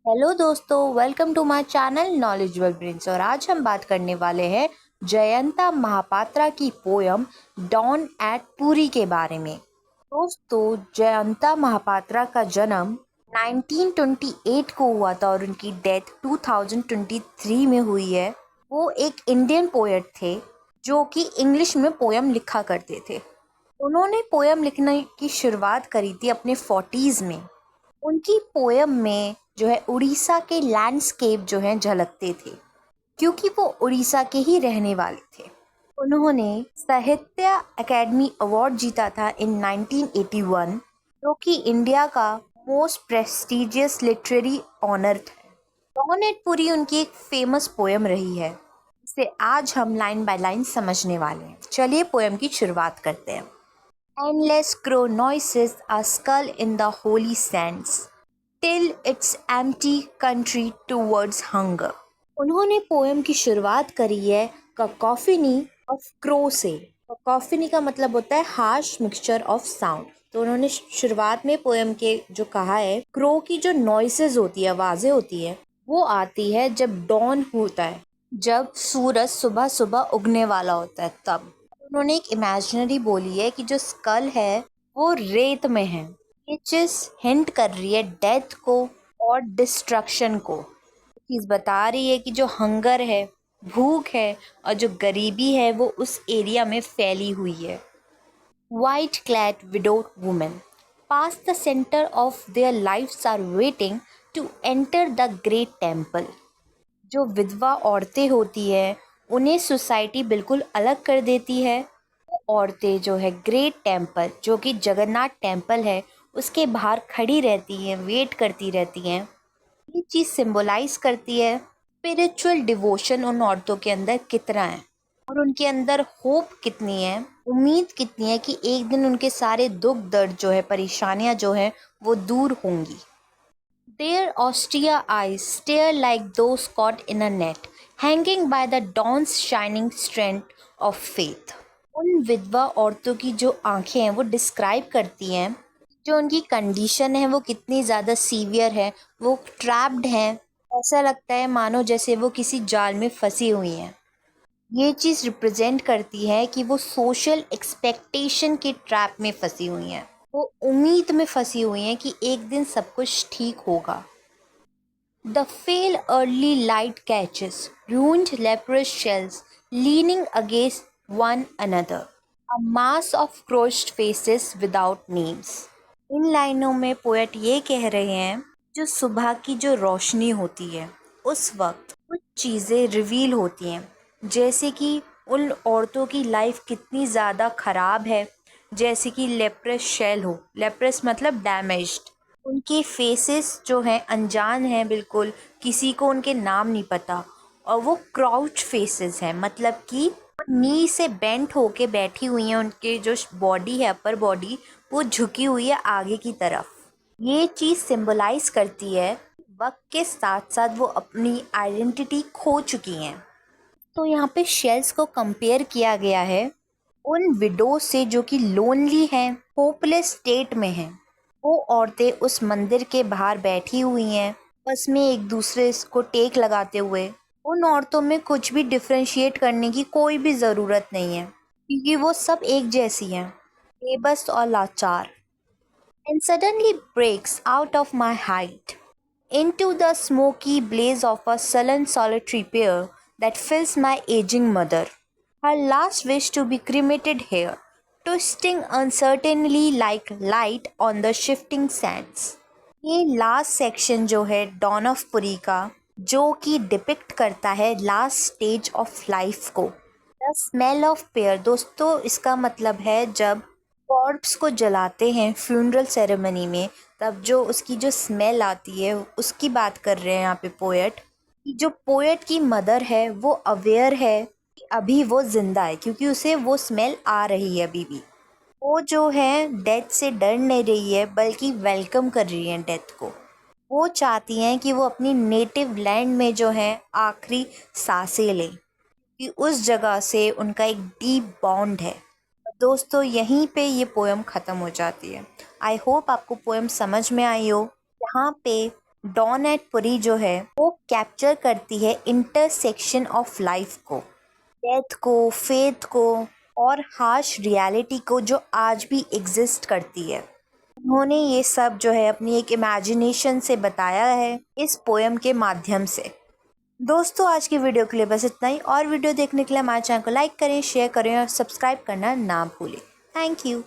Hello दोस्तों, welcome to my channel knowledgeable brains. और आज हम बात करने वाले हैं जयंता महापात्रा की पोयम डॉन एट पुरी के बारे में। दोस्तों, जयंता महापात्रा का जन्म 1928 को हुआ था और उनकी डेथ 2023 में हुई है। वो एक इंडियन पोएट थे जो कि इंग्लिश में पोयम लिखा करते थे। उन्होंने पोयम लिखने की शुरुआत करी थी अपने 40s में। उनकी पोयम में जो है उड़ीसा के लैंडस्केप जो है झलकते थे, क्योंकि वो उड़ीसा के ही रहने वाले थे। उन्होंने साहित्य अकेडमी अवार्ड जीता था इन 1981, जो कि इंडिया का मोस्ट प्रेस्टिजियस लिटरेरी ऑनर था। जौनपुरी उनकी एक फेमस पोयम रही है, इसे आज हम लाइन बाय लाइन समझने वाले हैं। चलिए पोयम की शुरुआत करते हैं। Endless crow noises a skull in the holy sands, till its empty country towards hunger। उन्होंने पोएम की शुरुआत करी है ककॉफनी ऑफ क्रो से। ककॉफनी का मतलब होता है हार्श मिक्सचर ऑफ साउंड। तो उन्होंने शुरुआत में पोएम के जो कहा है, क्रो की जो नॉइसेस होती है, आवाजें होती है, वो आती है जब डॉन होता है, जब सूरज सुबह सुबह उगने वाला होता है तब। उन्होंने एक इमेजिनरी बोली है कि जो स्कल है वो रेत में है। ये चीज हिंट कर रही है डेथ को और डिस्ट्रक्शन को। चीज बता रही है कि जो हंगर है, भूख है और जो गरीबी है वो उस एरिया में फैली हुई है। White clad widowed women pass the centre of their lifes are waiting to enter the great temple. जो विधवा औरतें होती है उन्हें सोसाइटी बिल्कुल अलग कर देती है। वो औरतें जो है ग्रेट टेम्पल, जो कि जगन्नाथ टेम्पल है, उसके बाहर खड़ी रहती हैं, वेट करती रहती हैं। ये चीज़ सिंबलाइज करती है स्पिरिचुअल डिवोशन उन औरतों के अंदर कितना है और उनके अंदर होप कितनी है, उम्मीद कितनी है कि एक दिन उनके सारे दुख दर्द जो है, परेशानियां जो है, वो दूर होंगी। Their austere eyes stare like those caught in a net, hanging by the dawn's shining strength of faith। उन विधवा औरतों की जो आंखें हैं वो डिस्क्राइब करती हैं जो उनकी कंडीशन है वो कितनी ज़्यादा सीवियर है। वो ट्रैप्ड हैं, ऐसा लगता है मानो जैसे वो किसी जाल में फंसी हुई हैं। ये चीज़ रिप्रेजेंट करती है कि वो सोशल एक्सपेक्टेशन के ट्रैप में फंसी हुई हैं। वो उम्मीद में फंसी हुई हैं कि एक दिन सब कुछ ठीक होगा। The pale early light catches ruined leprous shells leaning against one another, a mass of crushed faces without names। इन लाइनों में पोएट ये कह रहे हैं, जो सुबह की जो रोशनी होती है उस वक्त कुछ चीज़ें रिवील होती हैं, जैसे कि उन औरतों की लाइफ कितनी ज़्यादा ख़राब है। जैसे कि लेप्रस शेल हो, लेप्रस मतलब डैमेज्ड। उनके फेसेस जो हैं अनजान हैं बिल्कुल, किसी को उनके नाम नहीं पता। और वो क्राउच फेसेस हैं, मतलब कि नी से बेंट होके बैठी हुई हैं। उनके जो बॉडी है, अपर बॉडी, वो झुकी हुई है आगे की तरफ। ये चीज़ सिंबलाइज करती है वक्त के साथ साथ वो अपनी आइडेंटिटी खो चुकी हैं। तो यहाँ पे शेल्स को कंपेयर किया गया है उन विडो से जो कि लोनली हैं, होपलेस स्टेट में हैं। वो औरतें उस मंदिर के बाहर बैठी हुई हैं, बस में एक दूसरे को टेक लगाते हुए। उन औरतों में कुछ भी डिफ्रेंशिएट करने की कोई भी ज़रूरत नहीं है, क्योंकि वो सब एक जैसी हैं, बेबस और लाचार। And suddenly breaks out of my height into the smoky blaze of a sullen solitary pair that fills my aging mother, her last wish to be cremated here, twisting uncertainly like light on the shifting sands। ये last section जो है don of Puri का, जो कि depict करता है last stage of life को। The smell of pair, दोस्तों इसका मतलब है जब कॉर्प्स को जलाते हैं फ्यूनरल सेरेमनी में, तब जो उसकी जो स्मेल आती है उसकी बात कर रहे हैं यहाँ पे पोएट। जो पोएट की मदर है वो अवेयर है कि अभी वो जिंदा है, क्योंकि उसे वो स्मेल आ रही है अभी भी। वो जो है डेथ से डर नहीं रही है, बल्कि वेलकम कर रही है डेथ को। वो चाहती हैं कि वो अपनी नेटिव लैंड में जो है आखिरी सांसें लें, कि उस जगह से उनका एक डीप बॉन्ड है। दोस्तों यहीं पे ये पोएम ख़त्म हो जाती है। आई होप आपको पोएम समझ में आई हो। यहाँ पे डॉन एट पुरी जो है वो कैप्चर करती है इंटरसेक्शन ऑफ लाइफ को, डेथ को, फेथ को और हार्श रियलिटी को जो आज भी एग्जिस्ट करती है। उन्होंने ये सब जो है अपनी एक इमेजिनेशन से बताया है इस पोएम के माध्यम से। दोस्तों आज की वीडियो के लिए बस इतना ही, और वीडियो देखने के लिए हमारे चैनल को लाइक करें, शेयर करें और सब्सक्राइब करना ना भूलें। Thank you.